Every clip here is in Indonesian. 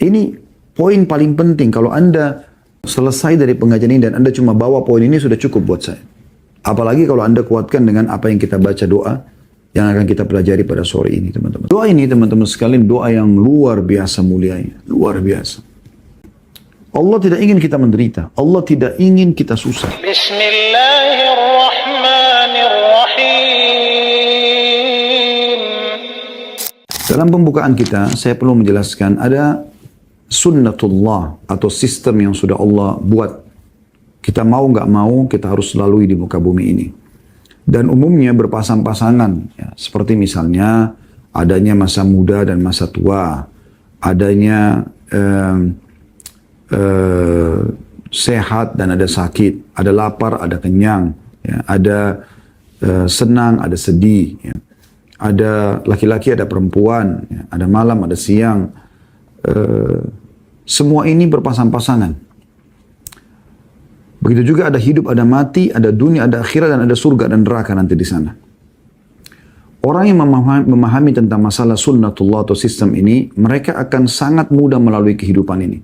Ini poin paling penting. Kalau Anda selesai dari pengajian ini dan Anda cuma bawa poin ini sudah cukup buat saya. Apalagi kalau Anda kuatkan dengan apa yang kita baca doa yang akan kita pelajari pada sore ini, teman-teman. Doa ini, teman-teman sekalian, doa yang luar biasa mulianya. Luar biasa. Allah tidak ingin kita menderita. Allah tidak ingin kita susah. Bismillahirrahmanirrahim. Dalam pembukaan kita, saya perlu menjelaskan ada sunnatullah atau sistem yang sudah Allah buat. Kita mau nggak mau, kita harus lalui di muka bumi ini. Dan umumnya berpasang-pasangan. Ya, seperti misalnya adanya masa muda dan masa tua. Adanya sehat dan ada sakit, ada lapar, ada kenyang, ya, ada senang, ada sedih, ya. Ada laki-laki, ada perempuan, ya. Ada malam, ada siang. Semua ini berpasang-pasangan. Begitu juga ada hidup, ada mati, ada dunia, ada akhirat, dan ada surga dan neraka nanti di sana. Orang yang memahami tentang masalah sunnatullah atau sistem ini, mereka akan sangat mudah melalui kehidupan ini.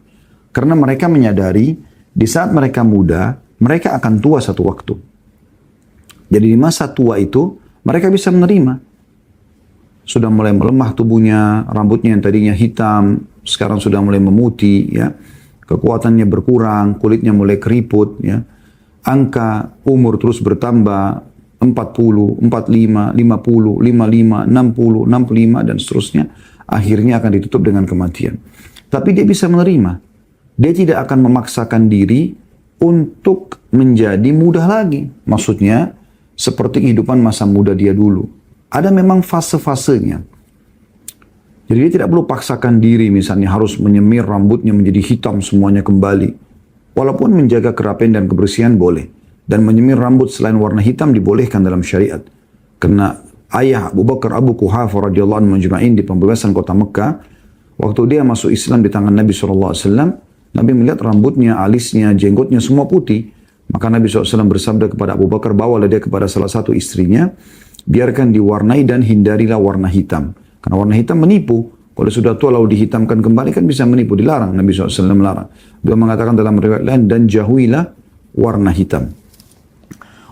Karena mereka menyadari di saat mereka muda, mereka akan tua satu waktu. Jadi di masa tua itu, mereka bisa menerima. Sudah mulai melemah tubuhnya, rambutnya yang tadinya hitam, sekarang sudah mulai memutih, ya. Kekuatannya berkurang, kulitnya mulai keriput, ya. Angka umur terus bertambah, 40, 45, 50, 55, 60, 65, dan seterusnya. Akhirnya akan ditutup dengan kematian. Tapi dia bisa menerima. Dia tidak akan memaksakan diri untuk menjadi mudah lagi. Maksudnya, seperti kehidupan masa muda dia dulu. Ada memang fase-fasenya. Jadi dia tidak perlu paksakan diri, misalnya harus menyemir rambutnya menjadi hitam semuanya kembali. Walaupun menjaga kerapian dan kebersihan boleh. Dan menyemir rambut selain warna hitam dibolehkan dalam syariat. Karena ayah Abu Bakar Abu Quhafah radhiyallahu anhu majma'in di pembebasan kota Mekah, waktu dia masuk Islam di tangan Nabi SAW, Nabi melihat rambutnya, alisnya, jenggotnya semua putih. Maka Nabi SAW bersabda kepada Abu Bakar, bawalah dia kepada salah satu istrinya, biarkan diwarnai dan hindarilah warna hitam. Karena warna hitam menipu. Kalau sudah tua lalu dihitamkan kembali kan bisa menipu. Dilarang, Nabi SAW melarang. Dia mengatakan dalam riwayat lain, dan jauhilah warna hitam.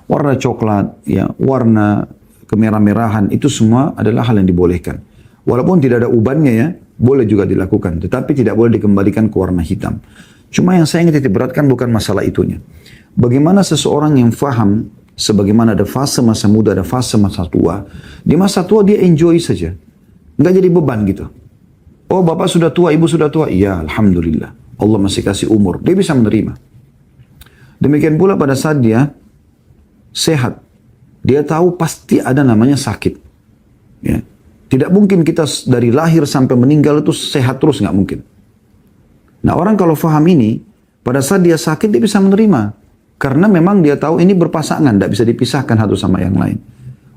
Warna coklat, ya, warna kemerah-merahan, itu semua adalah hal yang dibolehkan. Walaupun tidak ada ubannya, ya, boleh juga dilakukan, tetapi tidak boleh dikembalikan ke warna hitam. Cuma yang saya ingin titik beratkan bukan masalah itunya. Bagaimana seseorang yang faham, sebagaimana ada fase masa muda, ada fase masa tua. Di masa tua dia enjoy saja. Nggak jadi beban gitu. Oh, bapak sudah tua, ibu sudah tua. Iya, alhamdulillah. Allah masih kasih umur. Dia bisa menerima. Demikian pula pada saat dia sehat. Dia tahu pasti ada namanya sakit. Ya. Tidak mungkin kita dari lahir sampai meninggal itu sehat terus, nggak mungkin. Nah, orang kalau faham ini, pada saat dia sakit dia bisa menerima. Karena memang dia tahu ini berpasangan, tidak bisa dipisahkan satu sama yang lain.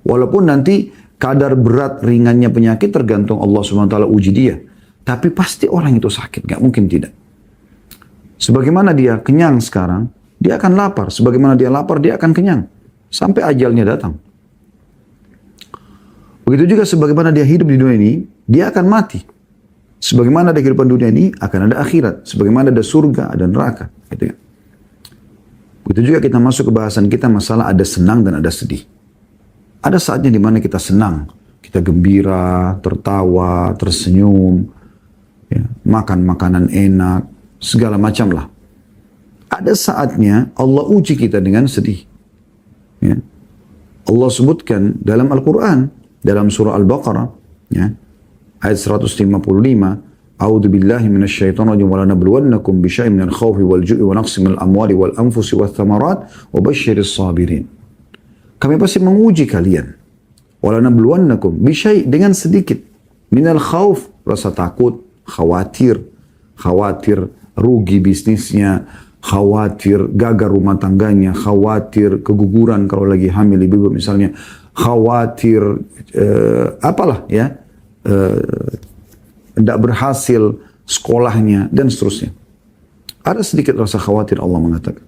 Walaupun nanti kadar berat ringannya penyakit tergantung Allah SWT uji dia. Tapi pasti orang itu sakit, nggak mungkin tidak. Sebagaimana dia kenyang sekarang, dia akan lapar. Sebagaimana dia lapar, dia akan kenyang. Sampai ajalnya datang. Begitu juga sebagaimana dia hidup di dunia ini, dia akan mati. Sebagaimana ada kehidupan dunia ini, akan ada akhirat. Sebagaimana ada surga, ada neraka. Gitu ya. Begitu juga kita masuk ke bahasan kita masalah ada senang dan ada sedih. Ada saatnya di mana kita senang. Kita gembira, tertawa, tersenyum. Ya, makan makanan enak, segala macam lah. Ada saatnya Allah uji kita dengan sedih. Ya. Allah sebutkan dalam Al-Quran, dalam surah Al-Baqarah, ya, ayat 155, A'udzu billahi minasyaitonir rajim wa lanabluwannakum bisyai'in minal khaufi wal ju'i wa naqsin minal amwali wal anfusi wath thamarat wa basyiris sabirin. Kami pasti menguji kalian. Wa lanabluwannakum bisyai' dengan sedikit minal khauf, rasa takut, khawatir rugi bisnisnya, khawatir gagal rumah tangganya, khawatir keguguran kalau lagi hamil ibu misalnya, khawatir apalah ya, tidak berhasil sekolahnya dan seterusnya. Ada sedikit rasa khawatir Allah mengatakan.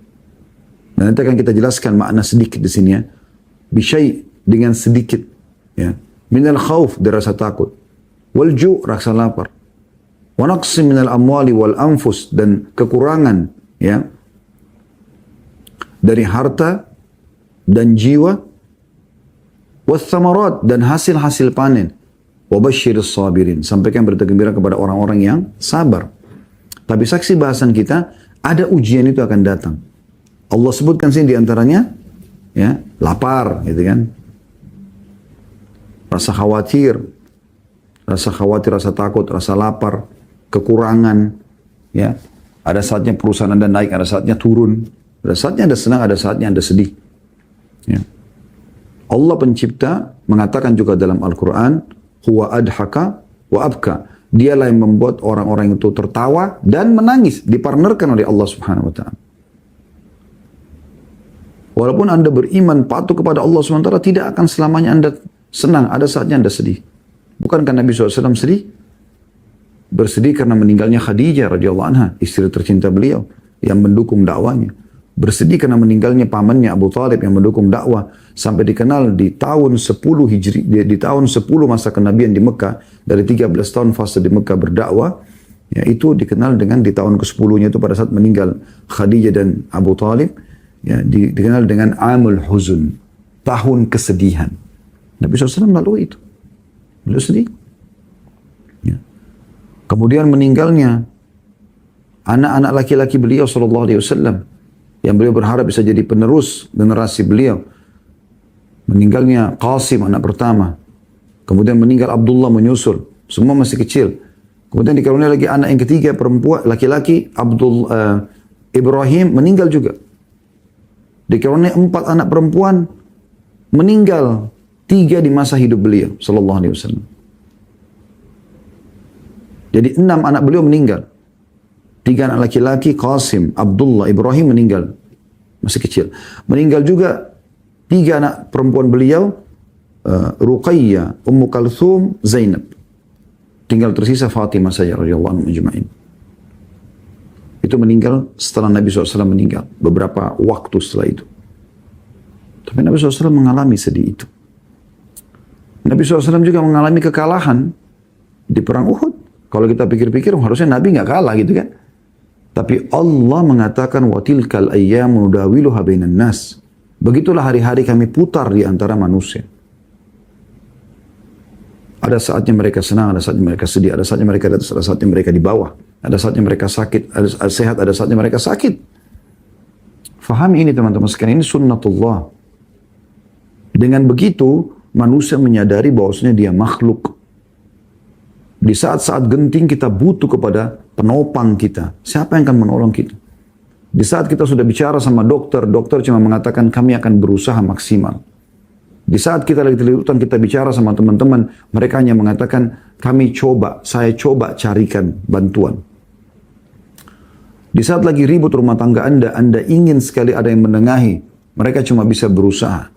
Dan nanti akan kita jelaskan makna sedikit di sini ya. Bisyai dengan sedikit ya. Minal khauf dari rasa takut. Wal ju' rasa lapar. Wa naqsim minal amwali wal anfus, dan kekurangan ya dari harta dan jiwa, was thamarat, dan hasil-hasil panen. Wa basyiris sabirin, sampaikan berita gembira kepada orang-orang yang sabar. Tapi saksi bahasan kita, ada ujian itu akan datang. Allah sebutkan sini diantaranya ya, lapar gitu kan, rasa khawatir, rasa takut, rasa lapar, kekurangan ya. Ada saatnya perusahaan Anda naik, ada saatnya turun, ada saatnya Anda senang, ada saatnya Anda sedih ya. Allah pencipta mengatakan juga dalam Al-Quran, huwa adhaka wa abka, dialah yang membuat orang-orang itu tertawa dan menangis, dipartnerkan oleh Allah Subhanahu wa taala. Walaupun Anda beriman, patuh kepada Allah SWT, tidak akan selamanya Anda senang. Ada saatnya Anda sedih. Bukankah Nabi SAW sedih? Bersedih karena meninggalnya Khadijah radhiyallahu anha, istri tercinta beliau, yang mendukung dakwanya. Bersedih karena meninggalnya pamannya Abu Talib yang mendukung dakwah. Sampai dikenal di tahun 10 Hijri, di tahun 10 masa kenabian di Mekah, dari 13 tahun fase di Mekah berdakwah, ya, itu dikenal dengan di tahun ke-10-nya itu pada saat meninggal Khadijah dan Abu Talib. Ya, dikenal dengan Amul Huzun, tahun kesedihan. Nabi SAW melalui itu. Beliau sedih. Ya. Kemudian meninggalnya anak-anak laki-laki beliau SAW, yang beliau berharap bisa jadi penerus generasi beliau. Meninggalnya Qasim, anak pertama. Kemudian meninggal Abdullah menyusul. Semua masih kecil. Kemudian dikaruniai lagi anak yang ketiga, perempuan, laki-laki, Ibrahim meninggal juga. Dikaruniai 4 anak perempuan, meninggal 3 di masa hidup beliau sallallahu alaihi wasallam. Jadi 6 anak beliau meninggal. 3 anak laki-laki, Qasim, Abdullah, Ibrahim meninggal masih kecil. Meninggal juga 3 anak perempuan beliau, Ruqayyah, Ummu Kalthum, Zainab. Tinggal tersisa Fatimah saja radhiyallahu anhum ajma'in. Itu meninggal setelah Nabi SAW meninggal. Beberapa waktu setelah itu. Tapi Nabi SAW mengalami sedih itu. Nabi SAW juga mengalami kekalahan di perang Uhud. Kalau kita pikir-pikir harusnya Nabi nggak kalah gitu kan. Tapi Allah mengatakan, وَتِلْكَ الْأَيَّامُ نُدَاوِلُهَا بَيْنَ النَّاسِ. Begitulah hari-hari kami putar di antara manusia. Ada saatnya mereka senang, ada saatnya mereka sedih, ada saatnya mereka di atas, ada saatnya mereka di bawah. Ada saatnya mereka sakit, ada sehat, ada saatnya mereka sakit. Fahami ini teman-teman sekalian, ini sunnatullah. Dengan begitu, manusia menyadari bahwasanya dia makhluk. Di saat-saat genting kita butuh kepada penopang kita. Siapa yang akan menolong kita? Di saat kita sudah bicara sama dokter, dokter cuma mengatakan kami akan berusaha maksimal. Di saat kita lagi terlirutan, kita bicara sama teman-teman, mereka hanya mengatakan, saya coba carikan bantuan. Di saat lagi ribut rumah tangga Anda ingin sekali ada yang menengahi, mereka cuma bisa berusaha.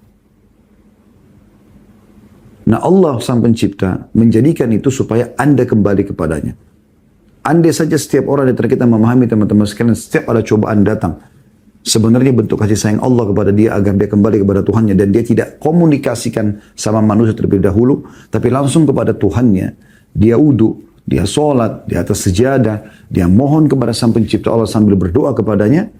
Nah, Allah sang pencipta menjadikan itu supaya Anda kembali kepadanya. Andai saja setiap orang di antara kita memahami teman-teman sekalian, setiap ada cobaan datang, sebenarnya bentuk kasih sayang Allah kepada dia agar dia kembali kepada Tuhannya, dan dia tidak komunikasikan sama manusia terlebih dahulu, tapi langsung kepada Tuhannya. Dia wudu, dia sholat, di atas sejadah, dia mohon kepada sang pencipta Allah sambil berdoa kepadanya,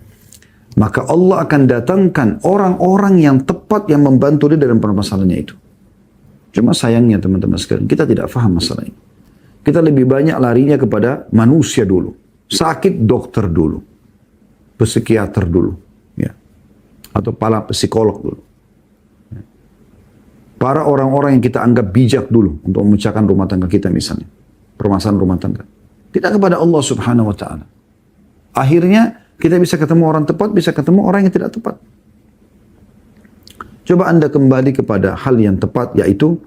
maka Allah akan datangkan orang-orang yang tepat yang membantu dia dalam permasalahannya itu. Cuma sayangnya teman-teman sekalian, kita tidak faham masalah ini. Kita lebih banyak larinya kepada manusia dulu. Sakit dokter dulu. Psikiater dulu. Ya. Atau para psikolog dulu. Ya. Para orang-orang yang kita anggap bijak dulu untuk memecahkan rumah tangga kita misalnya. Permasalahan rumah tangga. Tidak kepada Allah Subhanahu wa ta'ala. Akhirnya kita bisa ketemu orang tepat, bisa ketemu orang yang tidak tepat. Coba Anda kembali kepada hal yang tepat, yaitu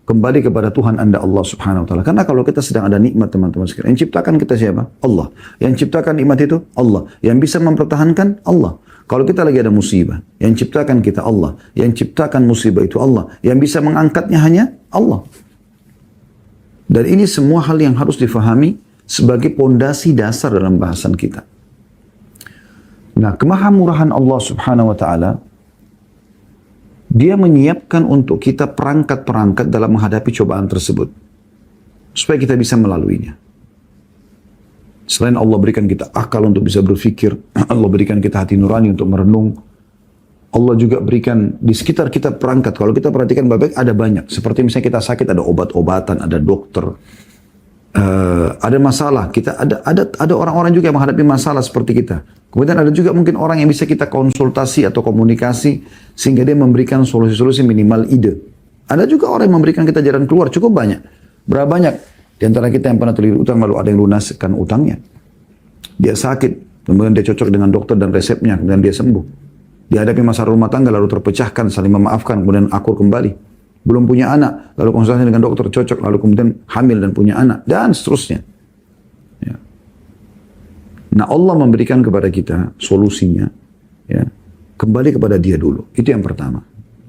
kembali kepada Tuhan Anda, Allah Subhanahu wa ta'ala. Karena kalau kita sedang ada nikmat teman-teman sekalian, yang ciptakan kita siapa? Allah. Yang ciptakan nikmat itu Allah. Yang bisa mempertahankan Allah. Kalau kita lagi ada musibah, yang ciptakan kita Allah. Yang ciptakan musibah itu Allah. Yang bisa mengangkatnya hanya Allah. Dan ini semua hal yang harus difahami sebagai pondasi dasar dalam bahasan kita. Nah, kemahamurahan Allah Subhanahu wa ta'ala, Dia menyiapkan untuk kita perangkat-perangkat dalam menghadapi cobaan tersebut. Supaya kita bisa melaluinya. Selain Allah berikan kita akal untuk bisa berpikir, Allah berikan kita hati nurani untuk merenung, Allah juga berikan di sekitar kita perangkat. Kalau kita perhatikan baik-baik ada banyak. Seperti misalnya kita sakit ada obat-obatan, ada dokter, ada masalah. Kita ada orang-orang juga yang menghadapi masalah seperti kita. Kemudian ada juga mungkin orang yang bisa kita konsultasi atau komunikasi sehingga dia memberikan solusi-solusi minimal ide. Ada juga orang yang memberikan kita jalan keluar cukup banyak. Berapa banyak di antara kita yang pernah terlilit utang lalu ada yang lunaskan utangnya. Dia sakit, kemudian dia cocok dengan dokter dan resepnya, kemudian dia sembuh. Dihadapi masalah rumah tangga lalu terpecahkan, saling memaafkan, kemudian akur kembali. Belum punya anak, lalu konsultasi dengan dokter cocok, lalu kemudian hamil dan punya anak, dan seterusnya. Ya. Nah Allah memberikan kepada kita solusinya, ya, kembali kepada Dia dulu. Itu yang pertama.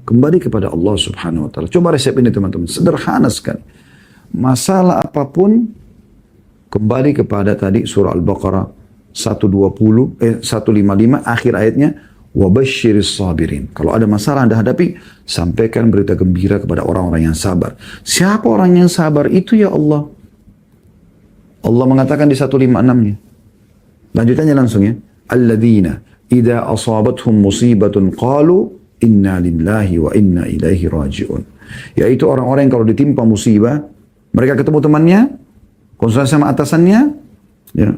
Kembali kepada Allah Subhanahu Wa Taala. Coba resep ini teman-teman, sederhana sekali. Masalah apapun, kembali kepada tadi surah Al-Baqarah 155 akhir ayatnya. Wabashiris sabirin. Kalau ada masalah Anda hadapi, sampaikan berita gembira kepada orang-orang yang sabar. Siapa orang yang sabar? Itu ya Allah. Allah mengatakan di 156-nya. Lanjutannya langsung ya. Alladzina idza asabathum musibatun qalu inna lillahi wa inna ilaihi raji'un. Yaitu orang-orang yang kalau ditimpa musibah, mereka ketemu temannya, konsultasi sama atasannya, ya,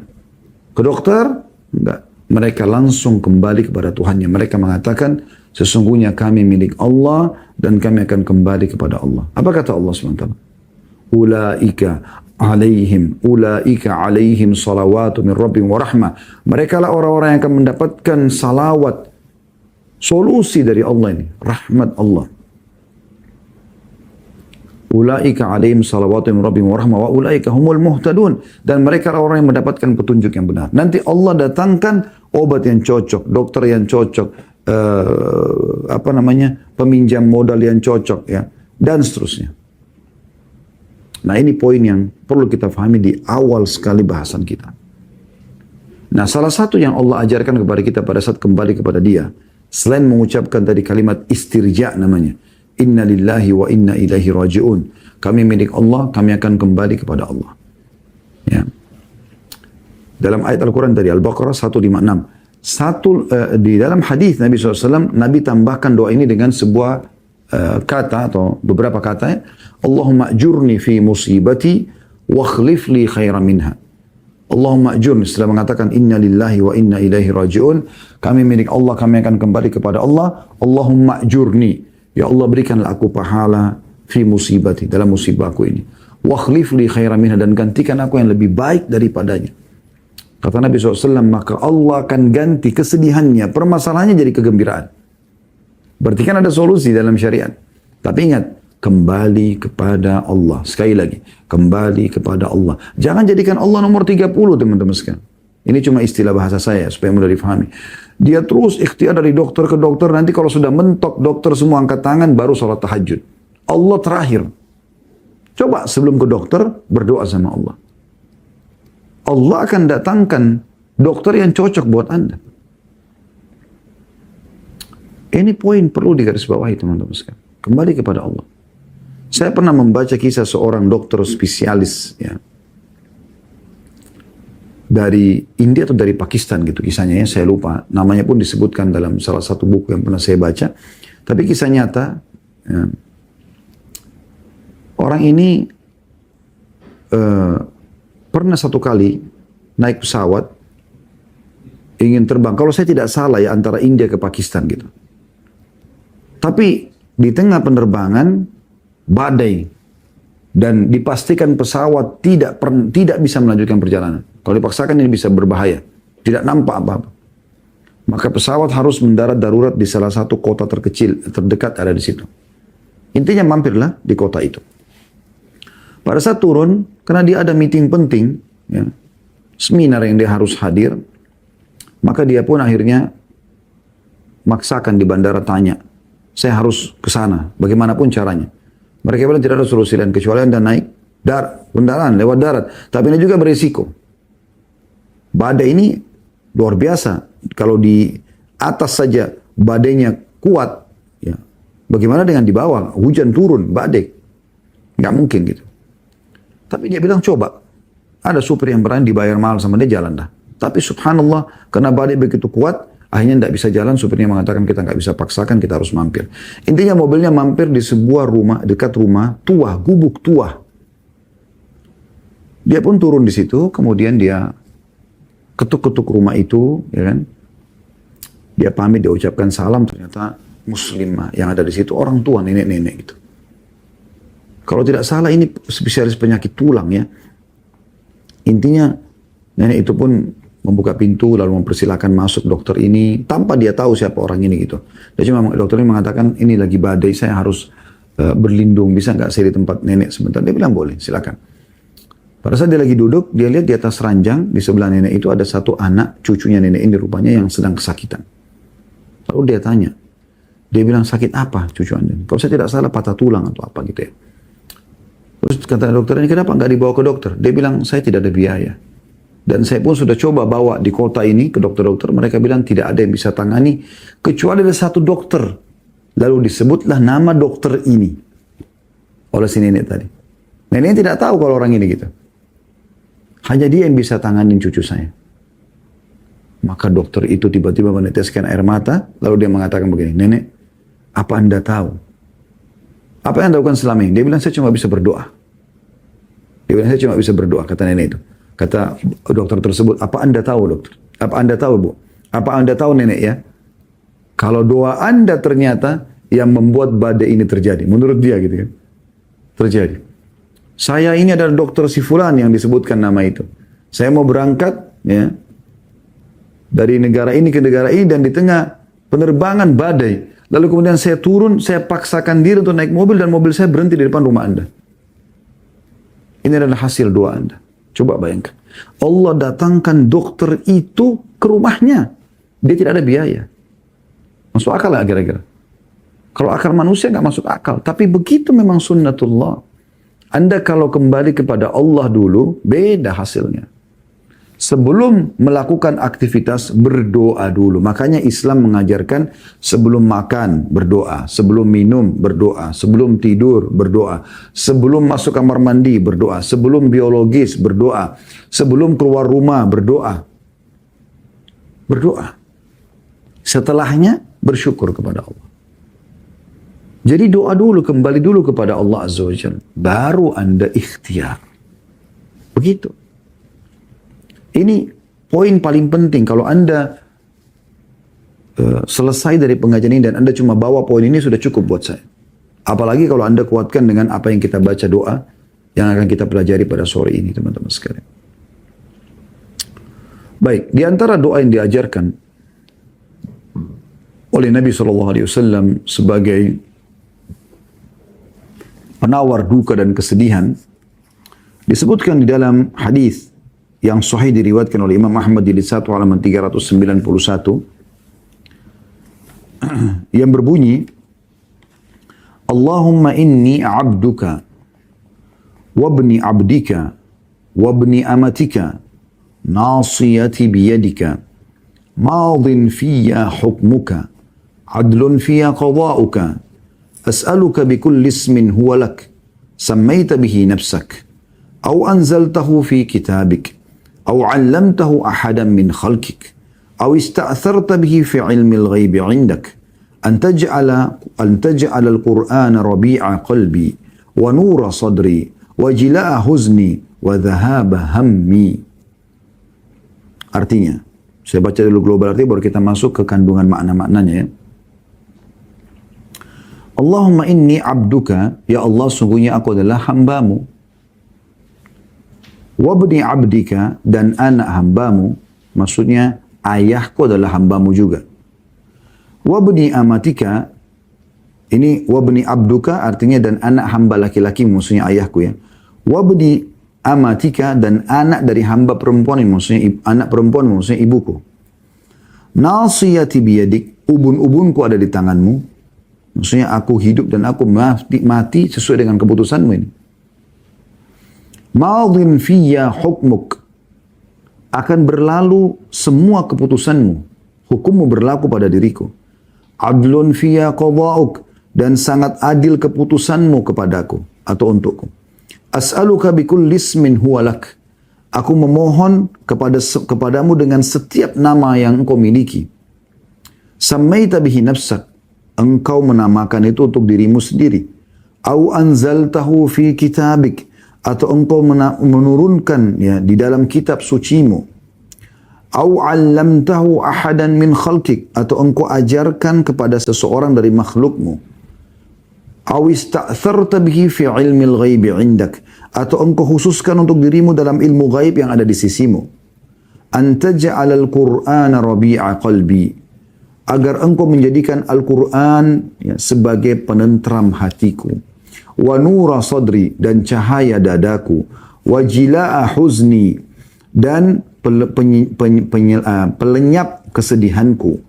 ke dokter, enggak. Mereka langsung kembali kepada Tuhannya. Mereka mengatakan, sesungguhnya kami milik Allah dan kami akan kembali kepada Allah. Apa kata Allah SWT? Ulaika alaihim salawatu min rabbihim wa rahmah. Mereka lah orang-orang yang akan mendapatkan salawat, solusi dari Allah ini, rahmat Allah. Ulaika alaihim salawatu min rabbihim wa rahmah wa ulaika humul muhtadun. Dan mereka orang yang mendapatkan petunjuk yang benar. Nanti Allah datangkan obat yang cocok, dokter yang cocok, peminjam modal yang cocok, ya, dan seterusnya. Nah ini poin yang perlu kita pahami di awal sekali bahasan kita. Nah salah satu yang Allah ajarkan kepada kita pada saat kembali kepada Dia, selain mengucapkan tadi kalimat istirja namanya, Inna lillahi wa inna ilaihi raji'un. Kami milik Allah, kami akan kembali kepada Allah. Ya. Dalam ayat Al-Quran tadi, Al-Baqarah 156. Di dalam hadis Nabi SAW, Nabi tambahkan doa ini dengan sebuah kata atau beberapa kata. Ya. Allahumma ajurni fi musibati wa khlif li khairan minha. Allahumma ajurni, setelah mengatakan inna lillahi wa inna ilaihi raji'un. Kami milik Allah, kami akan kembali kepada Allah. Allahumma ajurni. Ya Allah berikanlah aku pahala fi musibati, dalam musibahku ini. Wa khlif li khairan minha, dan gantikan aku yang lebih baik daripadanya. Kata Nabi SAW, maka Allah akan ganti kesedihannya, permasalahannya jadi kegembiraan. Berarti kan ada solusi dalam syariat. Tapi ingat, kembali kepada Allah. Sekali lagi, kembali kepada Allah. Jangan jadikan Allah nomor 30 teman-teman sekalian. Ini cuma istilah bahasa saya supaya mudah difahami. Dia terus ikhtiar dari dokter ke dokter, nanti kalau sudah mentok dokter semua angkat tangan baru sholat tahajud. Allah terakhir. Coba sebelum ke dokter berdoa sama Allah. Allah akan datangkan dokter yang cocok buat Anda. Ini poin perlu digarisbawahi teman-teman sekalian. Kembali kepada Allah. Saya pernah membaca kisah seorang dokter spesialis, ya, dari India atau dari Pakistan gitu kisahnya, ya, saya lupa. Namanya pun disebutkan dalam salah satu buku yang pernah saya baca. Tapi kisah nyata, ya, orang ini pernah satu kali naik pesawat ingin terbang. Kalau saya tidak salah ya antara India ke Pakistan gitu. Tapi di tengah penerbangan badai dan dipastikan pesawat tidak bisa melanjutkan perjalanan. Kalau dipaksakan ini bisa berbahaya. Tidak nampak apa-apa. Maka pesawat harus mendarat darurat di salah satu kota terdekat ada di situ. Intinya mampirlah di kota itu. Pada saat turun, karena dia ada meeting penting, ya, seminar yang dia harus hadir, maka dia pun akhirnya maksakan di bandara tanya, saya harus ke sana, bagaimanapun caranya. Mereka bilang tidak ada solusi lain kecuali Anda naik kendaraan lewat darat. Tapi ini juga berisiko. Badai ini luar biasa. Kalau di atas saja badainya kuat, ya, bagaimana dengan di bawah? Hujan turun, badai. Nggak mungkin gitu. Tapi dia bilang coba. Ada supir yang berani dibayar mahal sama dia, jalan dah. Tapi subhanallah, karena badai begitu kuat, akhirnya tidak bisa jalan, supirnya mengatakan kita nggak bisa paksakan, kita harus mampir. Intinya mobilnya mampir di sebuah rumah, dekat rumah tua, gubuk tua. Dia pun turun di situ, kemudian dia ketuk-ketuk rumah itu, ya kan? Dia pamit, dia ucapkan salam, ternyata muslimah yang ada di situ orang tua, nenek-nenek gitu. Kalau tidak salah ini spesialis penyakit tulang ya. Intinya nenek itu pun membuka pintu lalu mempersilahkan masuk dokter ini tanpa dia tahu siapa orang ini gitu. Dia cuma dokter ini mengatakan ini lagi badai, saya harus berlindung, bisa nggak saya di tempat nenek sebentar? Dia bilang boleh, silakan. Pada saat dia lagi duduk, dia lihat di atas ranjang di sebelah nenek itu ada satu anak cucunya nenek ini rupanya yang sedang kesakitan. Lalu dia tanya, dia bilang sakit apa cucu anda? Kalau saya tidak salah patah tulang atau apa gitu ya. Terus kata dokter ini, kenapa nggak dibawa ke dokter? Dia bilang saya tidak ada biaya. Dan saya pun sudah coba bawa di kota ini ke dokter-dokter, mereka bilang tidak ada yang bisa tangani kecuali ada satu dokter. Lalu disebutlah nama dokter ini oleh si nenek tadi. Nenek tidak tahu kalau orang ini gitu. Hanya dia yang bisa tanganin cucu saya. Maka dokter itu tiba-tiba meneteskan air mata, lalu dia mengatakan begini, nenek, apa anda tahu? Apa yang anda lakukan selama ini? Dia bilang, saya cuma bisa berdoa. Dia bilang, saya cuma bisa berdoa, kata nenek itu. Kata dokter tersebut, apa anda tahu dokter? Apa anda tahu bu? Apa anda tahu nenek ya? Kalau doa anda ternyata yang membuat badai ini terjadi. Menurut dia gitu kan. Terjadi. Saya ini adalah dokter si fulan yang disebutkan nama itu. Saya mau berangkat ya dari negara ini ke negara ini dan di tengah penerbangan badai. Lalu kemudian saya turun, saya paksakan diri untuk naik mobil dan mobil saya berhenti di depan rumah anda. Ini adalah hasil doa anda. Coba bayangkan. Allah datangkan dokter itu ke rumahnya. Dia tidak ada biaya. Masuk akal lah kira-kira. Kalau akal manusia nggak masuk akal. Tapi begitu memang sunnatullah. Anda kalau kembali kepada Allah dulu, beda hasilnya. Sebelum melakukan aktivitas, berdoa dulu. Makanya Islam mengajarkan sebelum makan, berdoa. Sebelum minum, berdoa. Sebelum tidur, berdoa. Sebelum masuk kamar mandi, berdoa. Sebelum biologis, berdoa. Sebelum keluar rumah, berdoa. Berdoa. Setelahnya, bersyukur kepada Allah. Jadi doa dulu, kembali dulu kepada Allah Azza wa Jalla. Baru Anda ikhtiar. Begitu. Ini poin paling penting. Kalau Anda selesai dari pengajian ini dan Anda cuma bawa poin ini sudah cukup buat saya. Apalagi kalau Anda kuatkan dengan apa yang kita baca doa yang akan kita pelajari pada sore ini teman-teman sekalian. Baik, di antara doa yang diajarkan oleh Nabi SAW sebagai penawar duka dan kesedihan disebutkan di dalam hadis yang sahih diriwayatkan oleh Imam Ahmad jilid 1 halaman 391 yang berbunyi Allahumma inni abduka wabni abdika wabni amatika nasiyati biyadika madin fiyya hukmuka adlun fiyya qada'uka as'aluka bikulli ismin huwa lak sammaita bihi nafsak أو أنزلته في كتابك أو علمته أحدا من خلقك أو استأثرت به في علم الغيب عندك أن تجعل القرآن ربيع قلبي ونور صدري وجلاء حزني وذهاب همي. Artinya, saya baca dulu global arti baru kita masuk ke kandungan makna-maknanya ya. Allahumma inni abduka, ya Allah sungguhnya aku adalah hambamu. Wabni abdika, dan anak hambamu, maksudnya ayahku adalah hambamu juga. Wabni amatika, ini wabni abduka artinya dan anak hamba laki-laki, maksudnya ayahku ya. Wabni amatika, dan anak dari hamba perempuan, maksudnya anak perempuan, maksudnya ibuku. Nasiyati biyadik, ubun-ubunku ada di tanganmu, maksudnya aku hidup dan aku mati sesuai dengan keputusanmu ini. Madin fiyya hukmuk, akan berlalu semua keputusanmu, hukummu berlaku pada diriku. Adlun fiyya qada'uk, dan sangat adil keputusanmu kepadaku atau untukku. As'aluka bikulli ismin huwa lak, Aku memohon kepadamu dengan setiap nama yang engkau miliki. Sammaita bihi nafsak. Engkau menamakan itu untuk dirimu sendiri. Au anzaltahu fi kitabik. Atau engkau menurunkan ya di dalam kitab sucimu. Au 'allamtahu ahadan min khalqik. Atau engkau ajarkan kepada seseorang dari makhlukmu. Au ista'tharta bihi fi ilmil ghaibi 'indak. Atau engkau khususkan untuk dirimu dalam ilmu ghaib yang ada di sisimu. Antaj'alal Qur'ana rabi'a qalbi. Agar engkau menjadikan Al-Quran ya, sebagai penentram hatiku. Wa nura sadri, dan cahaya dadaku. Wa jila'a huzni, dan pelenyap kesedihanku.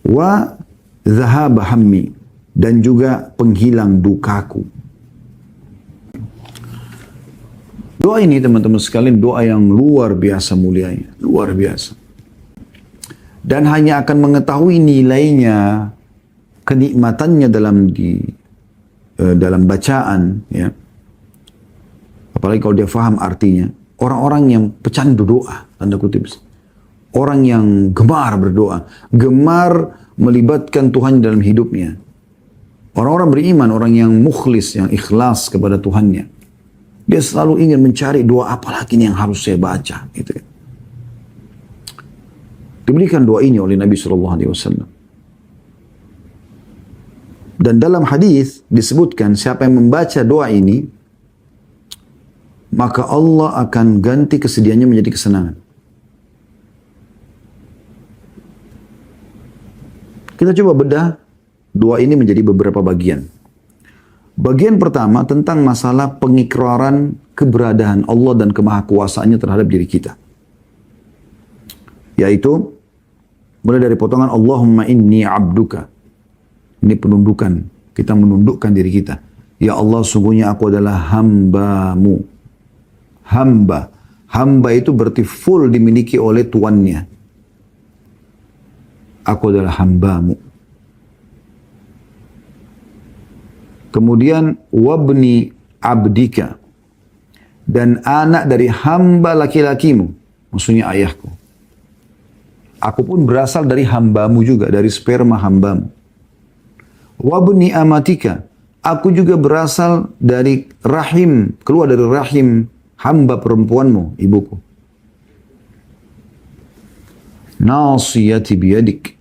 Wa zahaba hammi, dan juga penghilang dukaku. Doa ini teman-teman sekalian, doa yang luar biasa mulianya. Luar biasa. Dan hanya akan mengetahui nilainya, kenikmatannya dalam bacaan. Ya. Apalagi kalau dia faham artinya. Orang-orang yang pecandu doa, tanda kutip. Orang yang gemar berdoa. Gemar melibatkan Tuhan dalam hidupnya. Orang-orang beriman, orang yang mukhlis, yang ikhlas kepada Tuhannya. Dia selalu ingin mencari doa apa lagi yang harus saya baca. Gitu. Diberikan doa ini oleh Nabi SAW. Dan dalam hadis disebutkan siapa yang membaca doa ini, maka Allah akan ganti kesedihannya menjadi kesenangan. Kita coba bedah doa ini menjadi beberapa bagian. Bagian pertama tentang masalah pengikraran keberadaan Allah dan kemahakuasaannya terhadap diri kita. Yaitu, mulai dari potongan Allahumma inni abduka. Ini penundukan. Kita menundukkan diri kita. Ya Allah, sungguhnya aku adalah hambamu. Hamba. Hamba itu berarti full dimiliki oleh tuannya. Aku adalah hambamu. Kemudian wabni abdika, dan anak dari hamba laki-lakimu, maksudnya ayahku. Aku pun berasal dari hambamu juga, dari sperma hambamu. Wabni amatika, aku juga berasal dari rahim, keluar dari rahim hamba perempuanmu, ibuku. Nasiyati biyadik,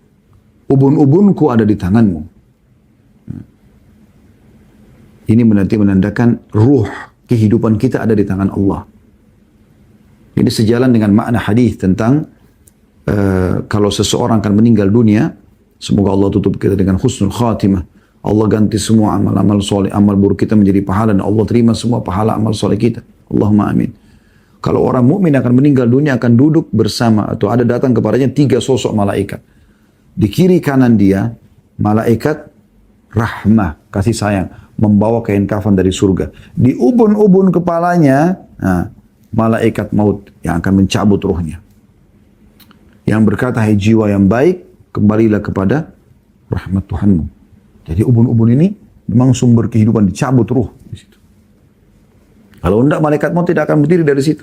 ubun-ubunku ada di tanganmu. Ini menandakan ruh kehidupan kita ada di tangan Allah. Ini sejalan dengan makna hadis tentang kalau seseorang akan meninggal dunia, semoga Allah tutup kita dengan husnul khatimah. Allah ganti semua amal-amal soleh, amal buruk kita menjadi pahala, dan Allah terima semua pahala amal soleh kita. Allahumma amin. Kalau orang mukmin akan meninggal dunia, akan duduk bersama atau ada datang kepadanya 3 sosok malaikat. Di kiri kanan dia, malaikat rahmah, kasih sayang, membawa kain kafan dari surga. Di ubun-ubun kepalanya, malaikat maut yang akan mencabut ruhnya. Yang berkata, hai jiwa yang baik, kembalilah kepada rahmat Tuhanmu. Jadi ubun-ubun ini memang sumber kehidupan, dicabut ruh di situ. Kalau tidak, malaikat maut tidak akan berdiri dari situ.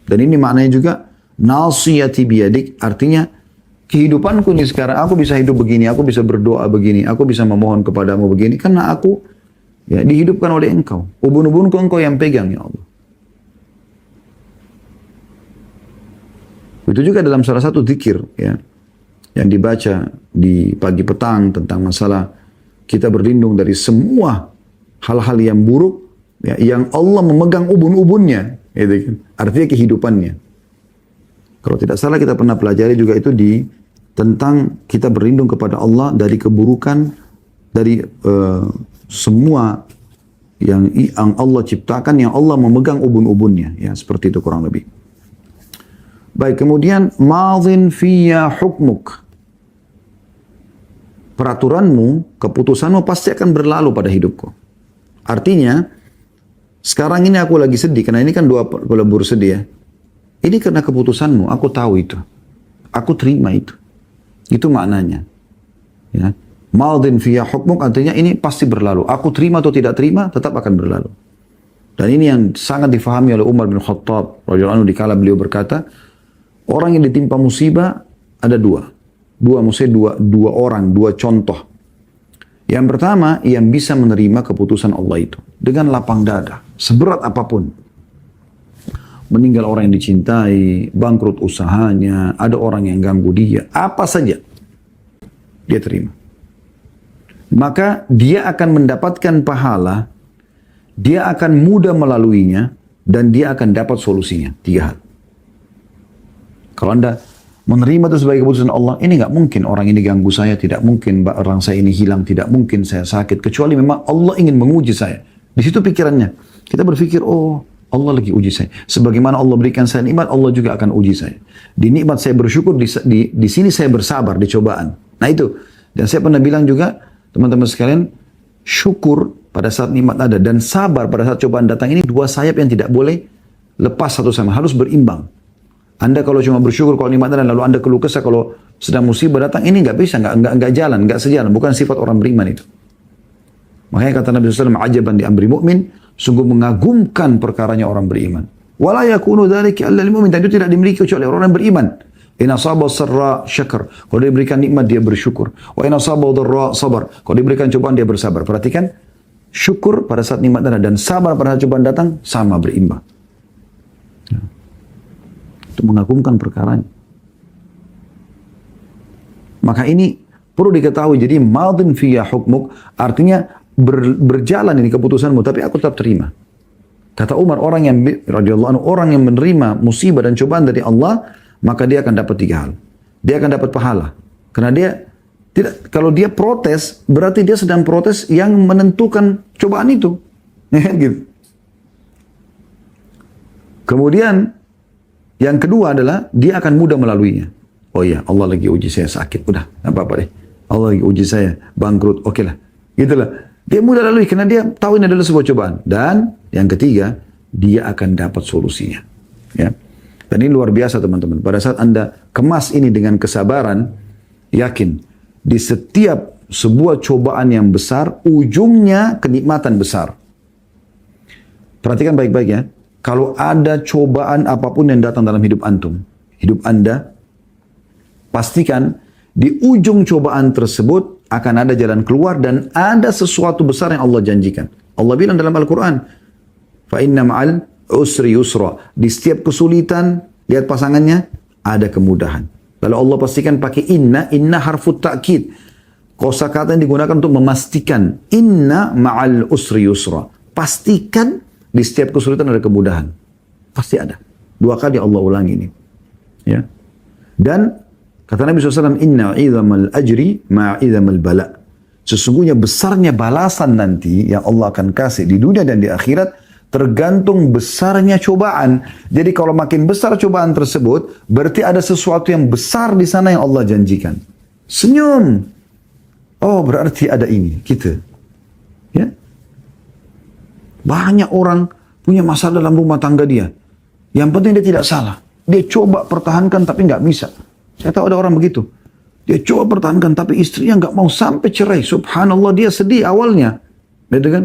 Dan ini maknanya juga nasiyati biyadik, artinya kehidupanku ini sekarang, aku bisa hidup begini, aku bisa berdoa begini, aku bisa memohon kepadamu begini, karena aku ya, dihidupkan oleh engkau. Ubun-ubunku engkau yang pegang, ya Allah. Itu juga dalam salah satu zikir ya, yang dibaca di pagi petang tentang masalah kita berlindung dari semua hal-hal yang buruk, ya, yang Allah memegang ubun-ubunnya, gitu kan. Artinya kehidupannya. Kalau tidak salah kita pernah pelajari juga itu tentang kita berlindung kepada Allah dari keburukan, dari semua yang Allah ciptakan, yang Allah memegang ubun-ubunnya. Ya, seperti itu kurang lebih. Baik, kemudian madhin fiyya hukmuk. Peraturanmu, keputusanmu pasti akan berlalu pada hidupku. Artinya, sekarang ini aku lagi sedih, karena ini kan doa pelebur sedih ya. Ini karena keputusanmu, aku tahu itu. Aku terima itu. Itu maknanya. Ya. Madhin fiyya hukmuk artinya ini pasti berlalu. Aku terima atau tidak terima, tetap akan berlalu. Dan ini yang sangat difahami oleh Umar bin Khattab radhiyallahu anhu dikala beliau berkata, orang yang ditimpa musibah ada dua. Dua orang, dua contoh. Yang pertama, yang bisa menerima keputusan Allah itu dengan lapang dada, seberat apapun. Meninggal orang yang dicintai, bangkrut usahanya, ada orang yang ganggu dia, apa saja dia terima. Maka dia akan mendapatkan pahala, dia akan mudah melaluinya, dan dia akan dapat solusinya. 3 hal. Kalau Anda menerima itu sebagai keputusan Allah, ini nggak mungkin orang ini ganggu saya, tidak mungkin orang saya ini hilang, tidak mungkin saya sakit, kecuali memang Allah ingin menguji saya. Di situ pikirannya. Kita berpikir, oh Allah lagi uji saya. Sebagaimana Allah berikan saya nikmat, Allah juga akan uji saya. Di nikmat saya bersyukur, di sini saya bersabar, di cobaan. Nah itu. Dan saya pernah bilang juga, teman-teman sekalian, syukur pada saat nikmat ada dan sabar pada saat cobaan datang ini dua sayap yang tidak boleh lepas satu sama, harus berimbang. Anda kalau cuma bersyukur kalau nikmat ada, lalu Anda keluh kesah kalau sedang musibah datang, ini nggak bisa, nggak jalan, nggak sejalan, bukan sifat orang beriman itu. Makanya kata Nabi SAW, ajaban di amri mu'min, sungguh mengagumkan perkaranya orang beriman. Wala yakunu dzalika illa lil mu'min, dan itu tidak dimiliki kecuali orang yang beriman. In asaba sarra syakar, kalau dia berikan nikmat dia bersyukur. Wa in asaba dharra sabar, kalau diberikan cobaan dia bersabar. Perhatikan, syukur pada saat nikmat datang dan sabar pada saat cobaan datang sama berimbang. Itu mengagumkan perkaranya. Maka ini perlu diketahui. Jadi madin fiyya hukmuk artinya berjalan ini keputusanmu, tapi aku tetap terima. Kata Umar, orang yang radhiyallahu anhu, orang yang menerima musibah dan cobaan dari Allah, maka dia akan dapat 3 hal. Dia akan dapat pahala. Karena dia tidak, kalau dia protes, berarti dia sedang protes yang menentukan cobaan itu. Gitu. Kemudian yang kedua adalah dia akan mudah melaluinya. Oh iya, Allah lagi uji saya sakit, udah, nggak apa-apa deh. Allah lagi uji saya bangkrut, oke lah, gitulah. Dia mudah lalui karena dia tahu ini adalah sebuah cobaan. Dan yang ketiga, dia akan dapat solusinya. Ya. Dan ini luar biasa teman-teman. Pada saat Anda kemas ini dengan kesabaran, yakin di setiap sebuah cobaan yang besar, ujungnya kenikmatan besar. Perhatikan baik-baik ya. Kalau ada cobaan apapun yang datang dalam hidup antum, hidup Anda, pastikan di ujung cobaan tersebut akan ada jalan keluar dan ada sesuatu besar yang Allah janjikan. Allah bilang dalam Al-Quran, fa inna ma'al usri yusra. Di setiap kesulitan, lihat pasangannya, ada kemudahan. Lalu Allah pastikan pakai inna harfut ta'kid. Kosakata yang digunakan untuk memastikan. Inna ma'al usri yusra. Pastikan di setiap kesulitan ada kemudahan. Pasti ada. 2 kali Allah ulangi ini. Ya. Dan kata Nabi SAW, inna idhamal ajri ma'idhamal bala. Sesungguhnya besarnya balasan nanti yang Allah akan kasih di dunia dan di akhirat tergantung besarnya cobaan. Jadi kalau makin besar cobaan tersebut, berarti ada sesuatu yang besar di sana yang Allah janjikan. Senyum. Oh, berarti ada ini. Gitu. Ya. Banyak orang punya masalah dalam rumah tangga dia. Yang penting dia tidak salah. Dia coba pertahankan tapi nggak bisa. Saya tahu ada orang begitu. Dia coba pertahankan tapi istrinya nggak mau sampai cerai. Subhanallah, dia sedih awalnya. Gitu kan?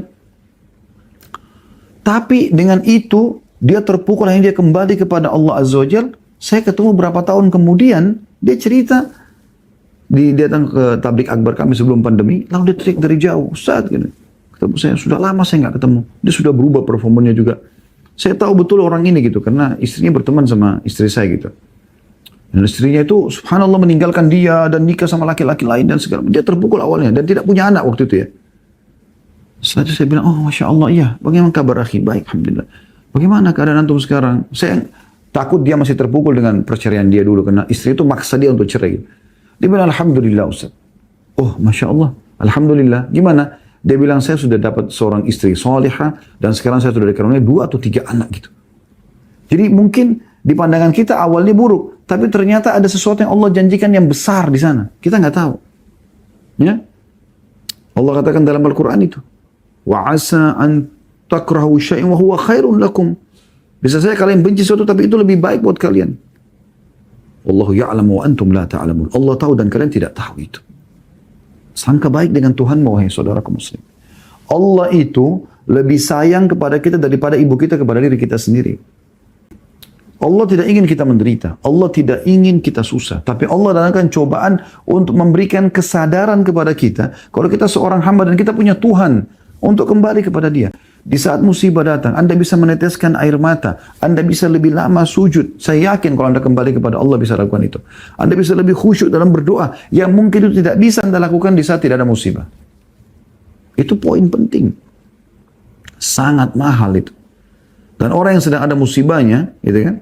Tapi dengan itu, dia terpukul, akhirnya dia kembali kepada Allah Azza wa Jal. Saya ketemu berapa tahun kemudian, dia cerita, dia datang ke tablik akbar kami sebelum pandemi, lalu dia teriak dari jauh, Ustaz, gitu. Ketemu saya, sudah lama saya nggak ketemu. Dia sudah berubah performanya juga. Saya tahu betul orang ini gitu, karena istrinya berteman sama istri saya gitu. Dan istrinya itu, subhanallah, meninggalkan dia dan nikah sama laki-laki lain dan segala. Dia terpukul awalnya dan tidak punya anak waktu itu ya. Setelah itu saya bilang, oh Masya Allah, iya. Bagaimana kabar akhi? Baik, Alhamdulillah. Bagaimana keadaan antum sekarang? Saya takut dia masih terpukul dengan perceraian dia dulu. Karena istri itu maksa dia untuk cerai. Dia bilang, Alhamdulillah Ustaz. Oh Masya Allah, Alhamdulillah. Gimana? Dia bilang, saya sudah dapat seorang istri salihah. Dan sekarang saya sudah dikaruniai 2 atau 3 anak gitu. Jadi mungkin di pandangan kita awalnya buruk. Tapi ternyata ada sesuatu yang Allah janjikan yang besar di sana. Kita nggak tahu. Ya? Allah katakan dalam Al-Quran itu. Wa asa an takrahu syai'an wa huwa khairun lakum. Bisa saja kalian benci sesuatu tapi itu lebih baik buat kalian. Wallahu ya'lamu wa antum la ta'lamun. Allah tahu dan kalian tidak tahu itu. Sangka baik dengan Tuhan, wahai saudaraku muslim. Allah itu lebih sayang kepada kita daripada ibu kita kepada diri kita sendiri. Allah tidak ingin kita menderita. Allah tidak ingin kita susah. Tapi Allah datangkan cobaan untuk memberikan kesadaran kepada kita. Kalau kita seorang hamba dan kita punya Tuhan untuk kembali kepada Dia. Di saat musibah datang, Anda bisa meneteskan air mata. Anda bisa lebih lama sujud. Saya yakin kalau Anda kembali kepada Allah bisa lakukan itu. Anda bisa lebih khusyuk dalam berdoa. Yang mungkin itu tidak bisa Anda lakukan di saat tidak ada musibah. Itu poin penting. Sangat mahal itu. Dan orang yang sedang ada musibahnya, gitu kan?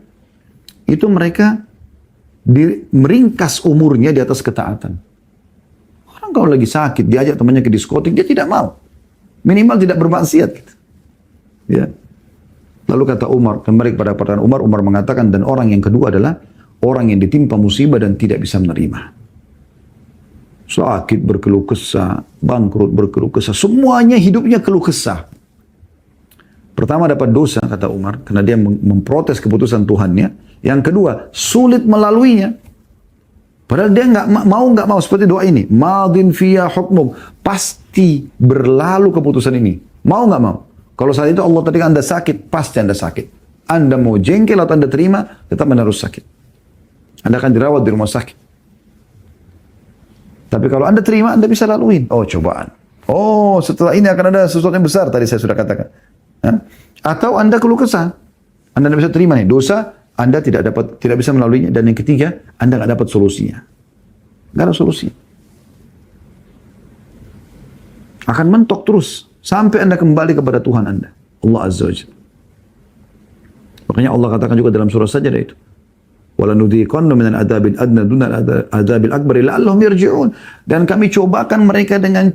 Itu mereka meringkas umurnya di atas ketaatan. Orang kalau lagi sakit, diajak temannya ke diskotik, dia tidak mau. Minimal tidak bermaksiat. Gitu. Ya. Lalu kata Umar, kembali kepada perkataan Umar, Umar mengatakan, dan orang yang kedua adalah orang yang ditimpa musibah dan tidak bisa menerima. Sakit, berkeluh kesah, bangkrut, berkeluh kesah, semuanya hidupnya keluh kesah. Pertama dapat dosa, kata Umar, karena dia memprotes keputusan Tuhannya. Yang kedua, sulit melaluinya. Padahal dia nggak mau seperti doa ini. Madin fiyya hukmuk. Pasti berlalu keputusan ini. Mau nggak mau? Kalau saat itu Allah tadi Anda sakit, pasti Anda sakit. Anda mau jengkel atau Anda terima, tetap Anda harus sakit. Anda akan dirawat di rumah sakit. Tapi kalau Anda terima, Anda bisa laluin. Oh, cobaan. Oh, setelah ini akan ada sesuatu yang besar, tadi saya sudah katakan. Hah? Atau Anda keluh kesah. Anda tidak bisa terima nih, dosa, Anda tidak bisa melaluinya. Dan yang ketiga, Anda nggak dapat solusinya. Nggak ada solusi. Akan mentok terus. Sampai Anda kembali kepada Tuhan Anda. Allah Azza wa Jalla. Makanya Allah katakan juga dalam surah Sajdah itu. وَلَنُذِيقَنَّ مِنَ الْعَذَابِ الْأَدْنَى دُونَ الْعَذَابِ الْأَكْبَرِ لَعَلَّهُمْ يَرْجِعُونَ. Dan kami cobakan mereka dengan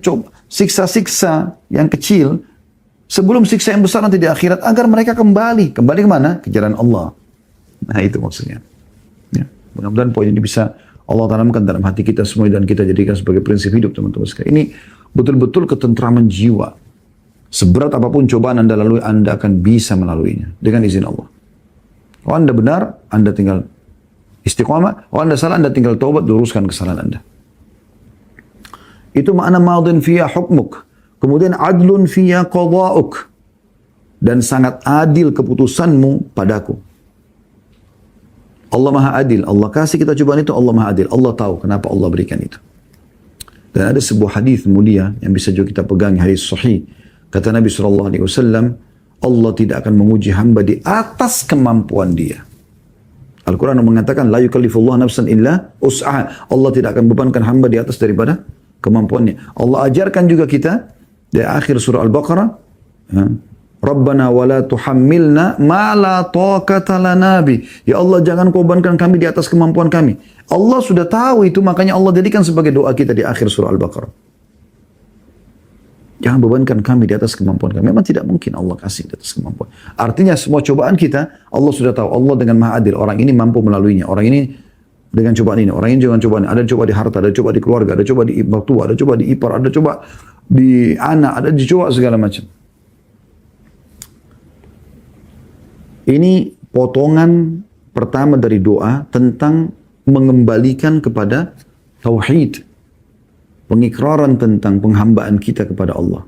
siksa-siksa yang kecil sebelum siksa yang besar nanti di akhirat agar mereka kembali. Kembali ke mana? Ke jalan Allah. Nah, itu maksudnya. Ya. Mudah-mudahan poin ini bisa Allah tanamkan dalam hati kita semua dan kita jadikan sebagai prinsip hidup, teman-teman sekalian. Ini betul-betul ketentraman jiwa. Seberat apapun cobaan Anda lalui, Anda akan bisa melaluinya dengan izin Allah. Kalau Anda benar, Anda tinggal istiqamah. Kalau Anda salah, Anda tinggal taubat, luruskan kesalahan Anda. Itu makna madin fiyya hukmuk. Kemudian adlun fiyya qada'uk. Dan sangat adil keputusanmu padaku. Allah Maha Adil. Allah kasih kita cobaan itu, Allah Maha Adil. Allah tahu kenapa Allah berikan itu. Dan ada sebuah hadis mulia yang bisa juga kita pegang, hadis sahih. Kata Nabi SAW, Allah tidak akan menguji hamba di atas kemampuan dia. Al-Quran mengatakan, la yukallifullah nafsan illa us'aha. Allah tidak akan bebankan hamba di atas daripada kemampuannya. Allah ajarkan juga kita, di akhir surah Al-Baqarah, Rabbana wa la tuhammilna ma la taqata lana bi. Ya Allah, jangan kau bebankan kami di atas kemampuan kami. Allah sudah tahu itu, makanya Allah jadikan sebagai doa kita di akhir surah Al-Baqarah. Jangan bebankan kami di atas kemampuan kami. Memang tidak mungkin Allah kasih di atas kemampuan. Artinya semua cobaan kita, Allah sudah tahu. Allah dengan Maha Adil. Orang ini mampu melaluinya. Orang ini dengan cobaan ini. Orang ini dengan cobaan ini. Ada coba di harta, ada coba di keluarga, ada coba di mertua, ada coba di ipar, ada coba di anak, ada dicoba segala macam. Ini potongan pertama dari doa tentang mengembalikan kepada tauhid. Pengikraran tentang penghambaan kita kepada Allah.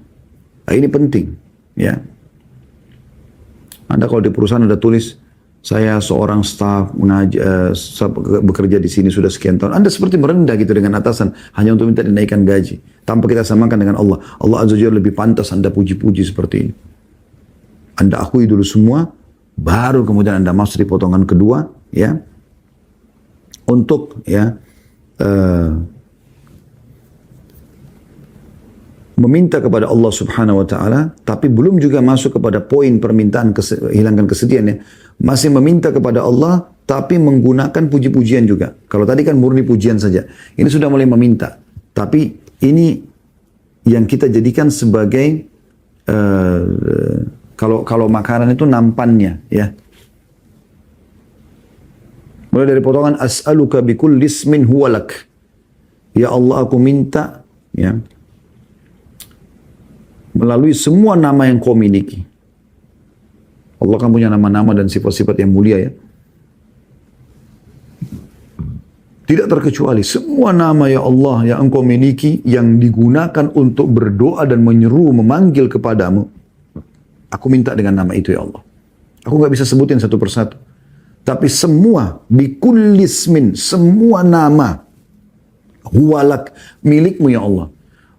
Nah, ini penting. Ya. Anda kalau di perusahaan ada tulis, saya seorang staf bekerja di sini sudah sekian tahun. Anda seperti merendah gitu dengan atasan hanya untuk minta dinaikkan gaji. Tanpa kita samakan dengan Allah. Allah Azza wa Jalla lebih pantas Anda puji-puji seperti ini. Anda akui dulu semua, baru kemudian Anda masuk di potongan kedua, ya, untuk ya meminta kepada Allah Subhanahu wa taala, tapi belum juga masuk kepada poin permintaan hilangkan kesedihan, ya. Masih meminta kepada Allah tapi menggunakan puji-pujian juga. Kalau tadi kan murni pujian saja. Ini sudah mulai meminta. Tapi ini yang kita jadikan sebagai kalau makanan itu nampannya, ya. Mulai dari potongan as'aluka bikulli ismin huwalak. Ya Allah, aku minta, ya, melalui semua nama yang kau miliki. Allah kan punya nama-nama dan sifat-sifat yang mulia, ya. Tidak terkecuali semua nama ya Allah yang engkau miliki yang digunakan untuk berdoa dan menyeru, memanggil kepadamu. Aku minta dengan nama itu ya Allah. Aku nggak bisa sebutin satu persatu. Tapi semua, bikullismin, semua nama, huwalak, milikmu ya Allah.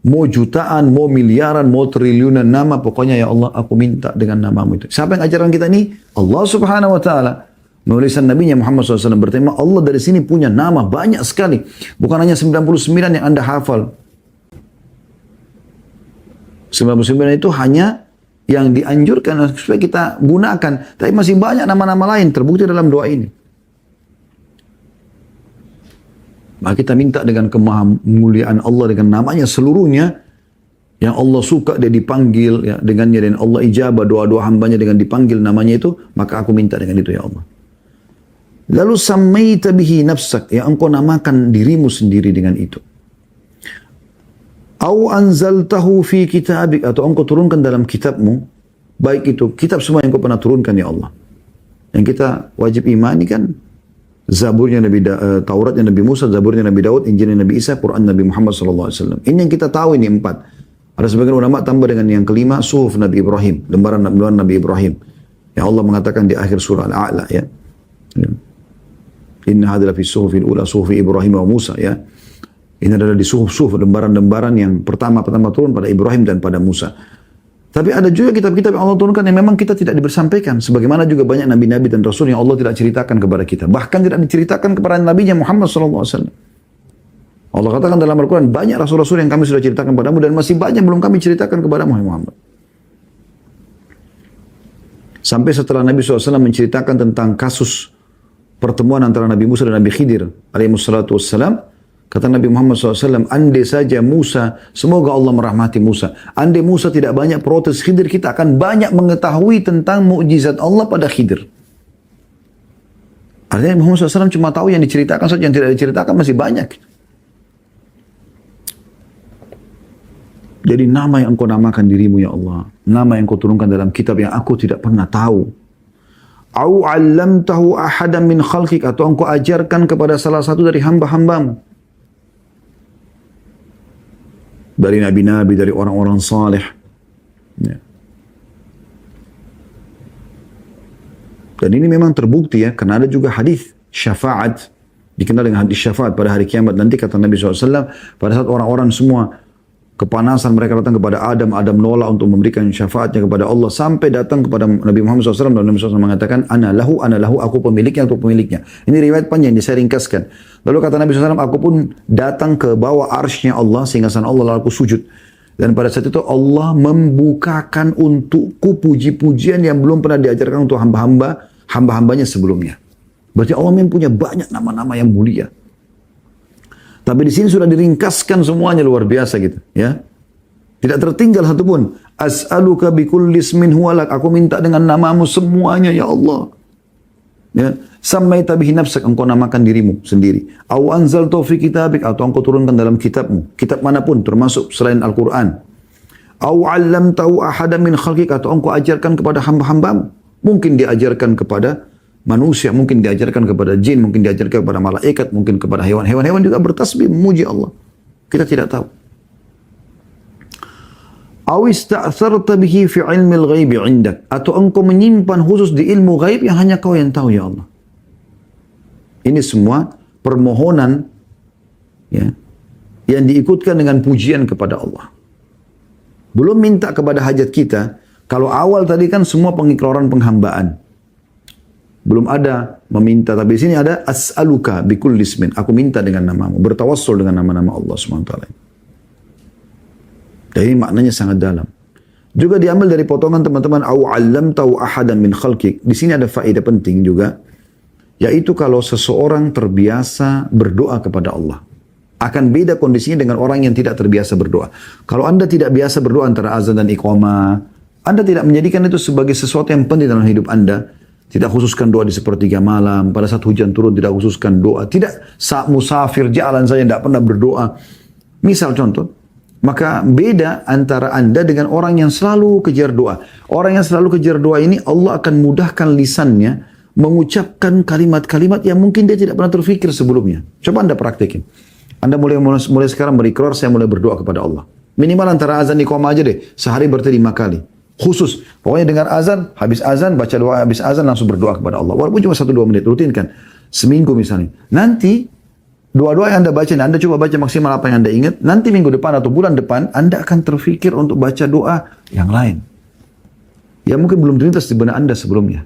Mau jutaan, mau miliaran, mau triliunan nama, pokoknya ya Allah, aku minta dengan namamu itu. Siapa yang ajarkan kita ini? Allah subhanahu wa ta'ala. Menulisan Nabi Muhammad SAW bertema, Allah dari sini punya nama banyak sekali. Bukan hanya 99 yang Anda hafal. 99 itu hanya yang dianjurkan supaya kita gunakan. Tapi masih banyak nama-nama lain terbukti dalam doa ini. Maka kita minta dengan kemahamuliaan Allah dengan namanya seluruhnya. Yang Allah suka dia dipanggil ya, dengannya, dan Allah ijabah doa-doa hambanya dengan dipanggil namanya itu. Maka aku minta dengan itu ya Allah. Lalu sammaita bihi nafsak, yang engkau namakan dirimu sendiri dengan itu. Au anzaltahu fi kitabik, atau engkau turunkan dalam kitabmu. Baik itu kitab semua yang engkau pernah turunkan ya Allah. Yang kita wajib imani kan Zaburnya Tauratnya Nabi Musa, Zaburnya Nabi Daud, Injilnya Nabi Isa, Quran Nabi Muhammad SAW. Ini yang kita tahu, ini 4. Ada sebagian ulama tambah dengan yang kelima, suhuf Nabi Ibrahim, lembaran Nabi Ibrahim. Yang Allah mengatakan di akhir surah Al-A'la ya. Inna hadza fi suhufil ula suhufi Ibrahim wa Musa ya. Ini adalah di suhuf-suhuf, lembaran-lembaran yang pertama turun pada Ibrahim dan pada Musa. Tapi ada juga kitab-kitab yang Allah turunkan yang memang kita tidak dibersampaikan. Sebagaimana juga banyak nabi-nabi dan rasul yang Allah tidak ceritakan kepada kita. Bahkan tidak diceritakan kepada nabinya Muhammad SAW. Allah katakan dalam Al-Quran, banyak rasul-rasul yang kami sudah ceritakan kepadamu dan masih banyak belum kami ceritakan kepada Muhammad. Sampai setelah Nabi SAW menceritakan tentang kasus pertemuan antara Nabi Musa dan Nabi Khidir alaihissalatu wassalam, kata Nabi Muhammad SAW, andai saja Musa, semoga Allah merahmati Musa. Andai Musa tidak banyak protes Khidir, kita akan banyak mengetahui tentang mukjizat Allah pada Khidir. Artinya Muhammad SAW cuma tahu yang diceritakan saja, yang tidak diceritakan masih banyak. Jadi nama yang engkau namakan dirimu ya Allah. Nama yang engkau turunkan dalam kitab yang aku tidak pernah tahu. Au 'allamtahu ahadan min khalqik, atau engkau ajarkan kepada salah satu dari hamba-hambamu. Dari nabi-nabi, dari orang-orang saleh. Ya. Dan ini memang terbukti ya, karena ada juga hadis syafaat, dikenal dengan hadis syafaat pada hari kiamat nanti, kata Nabi SAW, pada saat orang-orang semua kepanasan, mereka datang kepada Adam, Adam nolak untuk memberikan syafaatnya kepada Allah, sampai datang kepada Nabi Muhammad SAW, dan Nabi SAW mengatakan, ana lahu, aku pemiliknya, untuk pemiliknya. Ini riwayat panjang, saya ringkaskan. Lalu kata Nabi SAW, aku pun datang ke bawah arsy-Nya Allah, singgasana Allah, lalu aku sujud. Dan pada saat itu Allah membukakan untukku puji-pujian yang belum pernah diajarkan untuk hamba-hambanya sebelumnya. Berarti Allah memang punya banyak nama-nama yang mulia. Tapi di sini sudah diringkaskan semuanya luar biasa gitu, ya. Tidak tertinggal satu pun. As'aluka bikulli ismin huwalak, aku minta dengan namamu semuanya ya Allah. Ya, sammaita bihi nafsak, engkau namakan dirimu sendiri. Aw anzaltahu fi kitabik, atau engkau turunkan dalam kitabmu, kitab manapun termasuk selain Al-Qur'an. Aw 'allamtahu ahadan min khalqik, atau engkau ajarkan kepada hamba-hambamu. Mungkin diajarkan kepada manusia, mungkin diajarkan kepada jin, mungkin diajarkan kepada malaikat, mungkin kepada hewan. Hewan-hewan juga bertasbih memuji Allah. Kita tidak tahu. Aw ista'tharta bihi fi 'ilmil ghaibi 'indak, atau engkau menyimpan khusus di ilmu ghaib yang hanya kau yang tahu ya Allah. Ini semua permohonan ya, yang diikutkan dengan pujian kepada Allah. Belum minta kepada hajat kita. Kalau awal tadi kan semua pengikraran penghambaan. Belum ada meminta, tapi di sini ada as'aluka bikulli ismin, aku minta dengan namamu, bertawassul dengan nama-nama Allah SWT. Jadi maknanya sangat dalam. Juga diambil dari potongan teman-teman, au 'allamtahu ahadan min khalqik. Di sini ada faedah penting juga, yaitu kalau seseorang terbiasa berdoa kepada Allah, akan beda kondisinya dengan orang yang tidak terbiasa berdoa. Kalau Anda tidak biasa berdoa antara azan dan iqamah, Anda tidak menjadikan itu sebagai sesuatu yang penting dalam hidup Anda. Tidak khususkan doa di sepertiga malam, pada saat hujan turun tidak khususkan doa, tidak saat musafir jalan saja tidak pernah berdoa. Misal contoh, maka beda antara Anda dengan orang yang selalu kejar doa. Orang yang selalu kejar doa ini Allah akan mudahkan lisannya mengucapkan kalimat-kalimat yang mungkin dia tidak pernah terfikir sebelumnya. Coba Anda praktekin. Anda mulai sekarang berikrar, saya mulai berdoa kepada Allah. Minimal antara azan iqamah aja deh, sehari berarti 5 kali. Khusus. Pokoknya dengar azan, habis azan, baca doa habis azan, langsung berdoa kepada Allah. Walaupun cuma 1-2 menit, rutinkan. Seminggu misalnya. Nanti, doa-doa yang Anda baca, Anda coba baca maksimal apa yang Anda ingat. Nanti minggu depan atau bulan depan, Anda akan terfikir untuk baca doa yang lain. Yang mungkin belum terlintas di benak Anda sebelumnya.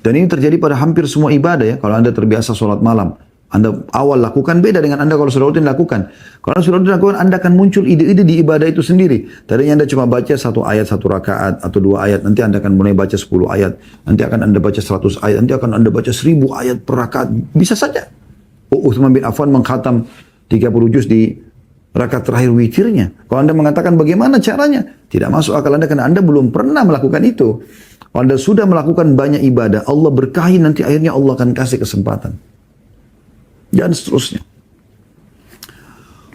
Dan ini terjadi pada hampir semua ibadah ya. Kalau Anda terbiasa sholat malam, Anda awal lakukan beda dengan Anda kalau sudah rutin lakukan. Kalau sudah rutin lakukan, Anda akan muncul ide-ide di ibadah itu sendiri. Tadinya Anda cuma baca 1 ayat 1 rakaat atau 2 ayat, nanti Anda akan mulai baca 10 ayat, nanti akan Anda baca 100 ayat, nanti akan Anda baca 1000 ayat per rakaat. Bisa saja. Utsman bin Affan mengkhatam 30 juz di rakaat terakhir witirnya. Kalau Anda mengatakan bagaimana caranya? Tidak masuk akal Anda karena Anda belum pernah melakukan itu. Kalau Anda sudah melakukan banyak ibadah, Allah berkahi, nanti akhirnya Allah akan kasih kesempatan. Dan seterusnya.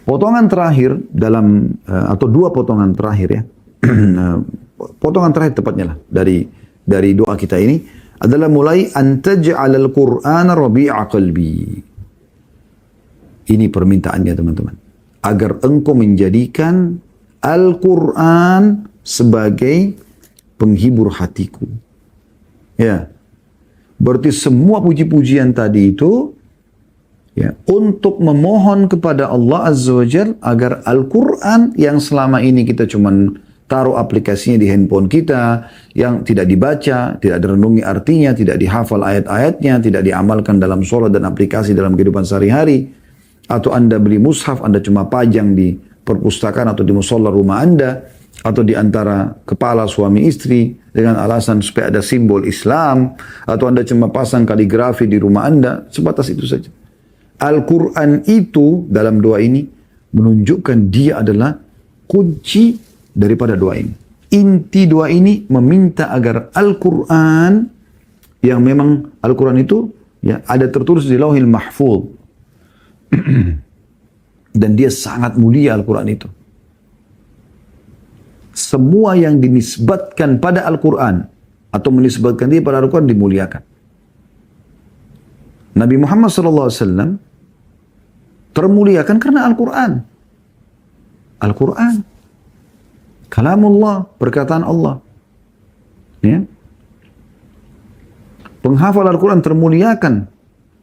Potongan terakhir dalam atau 2 potongan terakhir ya. Potongan terakhir tepatnya lah dari doa kita ini adalah mulai antaj'alal Qur'ana rabi'a qalbi. Ini permintaannya teman-teman. Agar engkau menjadikan Al-Quran sebagai penghibur hatiku. Ya. Berarti semua puji-pujian tadi itu ya, untuk memohon kepada Allah Azza wa Jal agar Al-Quran yang selama ini kita cuman taruh aplikasinya di handphone kita, yang tidak dibaca, tidak direnungi artinya, tidak dihafal ayat-ayatnya, tidak diamalkan dalam sholat dan aplikasi dalam kehidupan sehari-hari, atau Anda beli mushaf, Anda cuma pajang di perpustakaan atau di musola rumah Anda, atau di antara kepala suami istri dengan alasan supaya ada simbol Islam, atau Anda cuma pasang kaligrafi di rumah Anda, sebatas itu saja. Al-Quran itu dalam doa ini menunjukkan dia adalah kunci daripada doa ini. Inti doa ini meminta agar Al-Quran, yang memang Al-Quran itu ya, ada tertulis di Lauhil Mahfuz. Dan dia sangat mulia Al-Quran itu. Semua yang dinisbatkan pada Al-Quran atau menisbatkan dia pada Al-Quran dimuliakan. Nabi Muhammad SAW termuliakan karena Al-Quran. Al-Quran. Kalamullah, perkataan Allah. Ya. Penghafal Al-Quran termuliakan.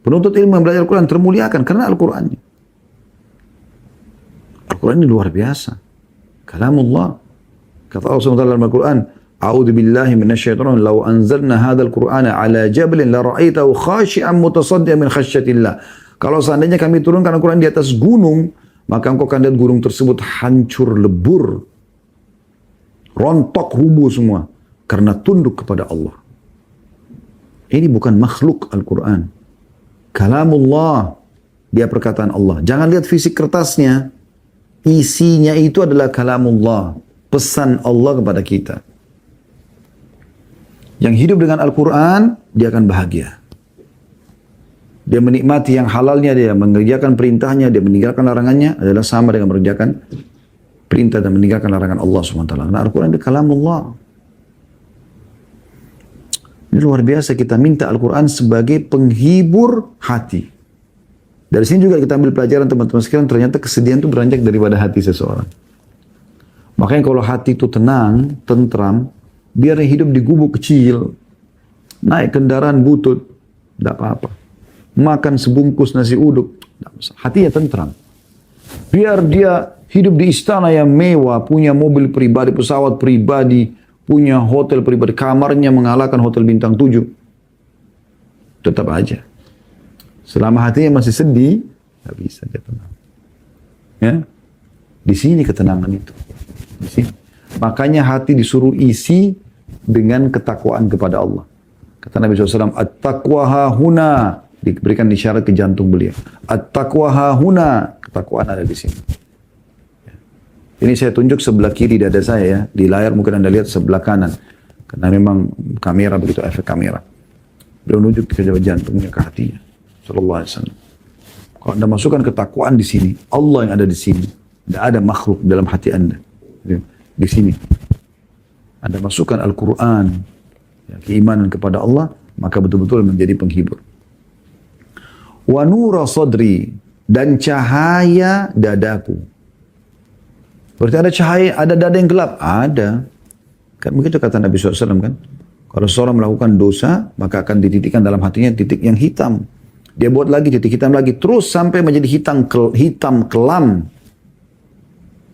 Penuntut ilmu yang belajar Al-Quran termuliakan karena Al-Qurannya. Al-Quran ini luar biasa. Kalamullah. Kata Allah SWT dalam Al-Quran, A'udhu billahi minasyaitonir law anzalna hadzal Qur'ana ala jabalin la ra'aitahu khashi'an mutasaddian min khasyatillah. Kalau seandainya kami turunkan Al-Quran di atas gunung, maka engkau akan lihat gunung tersebut hancur lebur, rontok rubuh semua karena tunduk kepada Allah. Ini bukan makhluk Al-Quran. Kalamullah, dia perkataan Allah. Jangan lihat fisik kertasnya, isinya itu adalah kalamullah, pesan Allah kepada kita. Yang hidup dengan Al-Quran, dia akan bahagia. Dia menikmati yang halalnya, dia mengerjakan perintahnya, dia meninggalkan larangannya, adalah sama dengan mengerjakan perintah dan meninggalkan larangan Allah SWT. Karena Al-Quran itu kalamullah. Ini luar biasa, kita minta Al-Quran sebagai penghibur hati. Dari sini juga kita ambil pelajaran teman-teman sekalian, ternyata kesedihan itu beranjak daripada hati seseorang. Makanya kalau hati itu tenang, tentram, biar hidup di gubuk kecil, naik kendaraan butut, tidak apa-apa. Makan sebungkus nasi uduk, hatinya tentram. Biar dia hidup di istana yang mewah, punya mobil pribadi, pesawat pribadi, punya hotel pribadi, kamarnya mengalahkan hotel bintang 7. Tetap aja. Selama hatinya masih sedih, tidak bisa dia tenang. Ya? Di sini ketenangan itu. Di sini. Makanya hati disuruh isi dengan ketakwaan kepada Allah. Kata Nabi SAW, At-taqwa hahuna. Diberikan isyarat ke jantung beliau. At-taqwa hahuna. Ketakwaan ada di sini. Ini saya tunjuk sebelah kiri dada saya ya. Di layar mungkin Anda lihat sebelah kanan. Karena memang kamera begitu, efek kamera. Beliau nunjuk ke jantungnya, ke hatinya. Sallallahu alaihi wasallam. Kalau Anda masukkan ketakwaan di sini, Allah yang ada di sini. Tidak ada makhluk dalam hati Anda. Di sini. Anda masukkan Al-Quran, ya, keimanan kepada Allah, maka betul-betul menjadi penghibur. Wa nura sadri, dan cahaya dadaku. Berarti ada cahaya, ada dada yang gelap? Ada. Kan begitu kata Nabi SAW kan. Kalau seorang melakukan dosa, maka akan dititikkan dalam hatinya titik yang hitam. Dia buat lagi titik hitam lagi, terus sampai menjadi hitam kelam.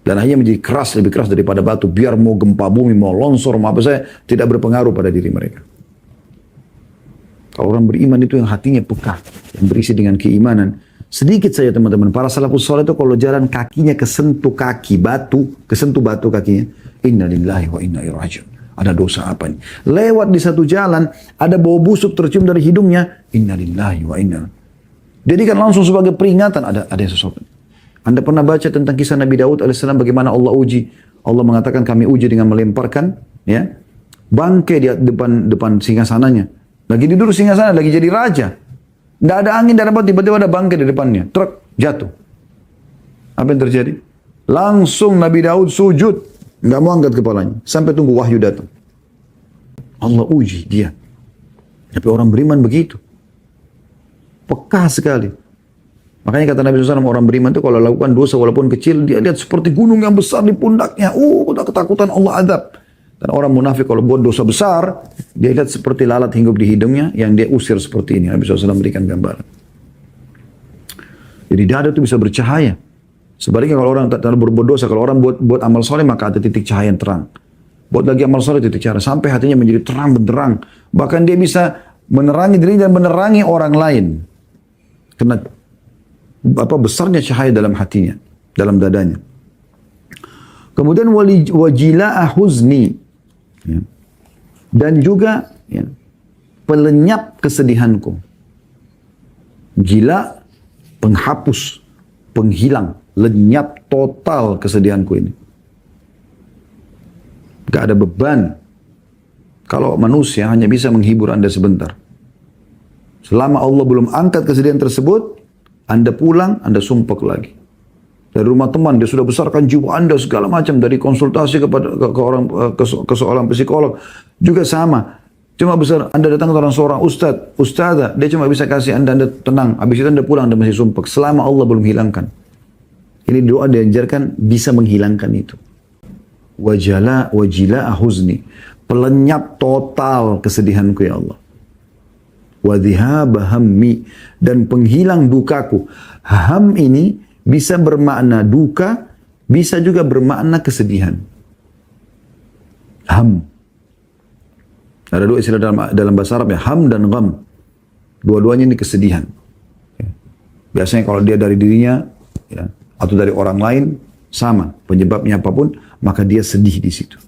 Dan akhirnya menjadi keras, lebih keras daripada batu. Biar mau gempa bumi, mau longsor, mau apa saja, tidak berpengaruh pada diri mereka. Kalau orang beriman itu yang hatinya peka, yang berisi dengan keimanan. Sedikit saja teman-teman, para salafus saleh itu kalau jalan kakinya kesentuh kaki batu, kesentuh batu kakinya, inna lillahi wa inna ilaihi raji'un. Ada dosa apa nih? Lewat di satu jalan, ada bau busuk tercium dari hidungnya, inna lillahi wa inna. Jadi kan langsung sebagai peringatan, ada yang sesuatu. Anda pernah baca tentang kisah Nabi Daud alaihissalam bagaimana Allah uji? Allah mengatakan kami uji dengan melemparkan ya bangkai di depan singgasananya. Lagi duduk singgasana, lagi jadi raja. Nggak ada angin, tidak ada apa, tiba-tiba ada bangkai di depannya. Truk, jatuh. Apa yang terjadi? Langsung Nabi Daud sujud. Nggak mau angkat kepalanya. Sampai tunggu wahyu datang. Allah uji dia. Tapi orang beriman begitu. Peka sekali. Makanya kata Nabi SAW, orang beriman itu kalau lakukan dosa walaupun kecil, dia lihat seperti gunung yang besar di pundaknya. Ketakutan Allah adab. Dan orang munafik kalau buat dosa besar, dia lihat seperti lalat hinggup di hidungnya yang dia usir seperti ini. Nabi SAW berikan gambaran. Jadi dada itu bisa bercahaya. Sebaliknya kalau orang tak berbuat dosa, kalau orang buat amal soleh maka ada titik cahaya yang terang. Buat lagi amal soleh titik cahaya sampai hatinya menjadi terang benderang. Bahkan dia bisa menerangi diri dan menerangi orang lain. Karena besarnya cahaya dalam hatinya, dalam dadanya. Kemudian wajila'ah huzni. Ya. Dan juga ya, pelenyap kesedihanku. Gila, penghapus, penghilang, lenyap total kesedihanku ini. Gak ada beban. Kalau manusia hanya bisa menghibur Anda sebentar. Selama Allah belum angkat kesedihan tersebut, Anda pulang, Anda sumpek lagi. Dari rumah teman, dia sudah besarkan jiwa Anda segala macam. Dari konsultasi ke seorang psikolog. Juga sama. Cuma besar, Anda datang ke seorang ustadzah. Dia cuma bisa kasih Anda tenang. Habis itu Anda pulang, Anda masih sumpek. Selama Allah belum hilangkan. Ini doa diajarkan bisa menghilangkan itu. Wajila huzni. Pelenyap total kesedihanku ya Allah. Wadhihaba hammi. Dan penghilang dukaku. Ham ini bisa bermakna duka, bisa juga bermakna kesedihan. Ham. Ada dua istilah dalam bahasa Arab ya, ham dan gham. Dua-duanya ini kesedihan. Biasanya kalau dia dari dirinya ya, atau dari orang lain, sama. Penyebabnya apapun, maka dia sedih di situ.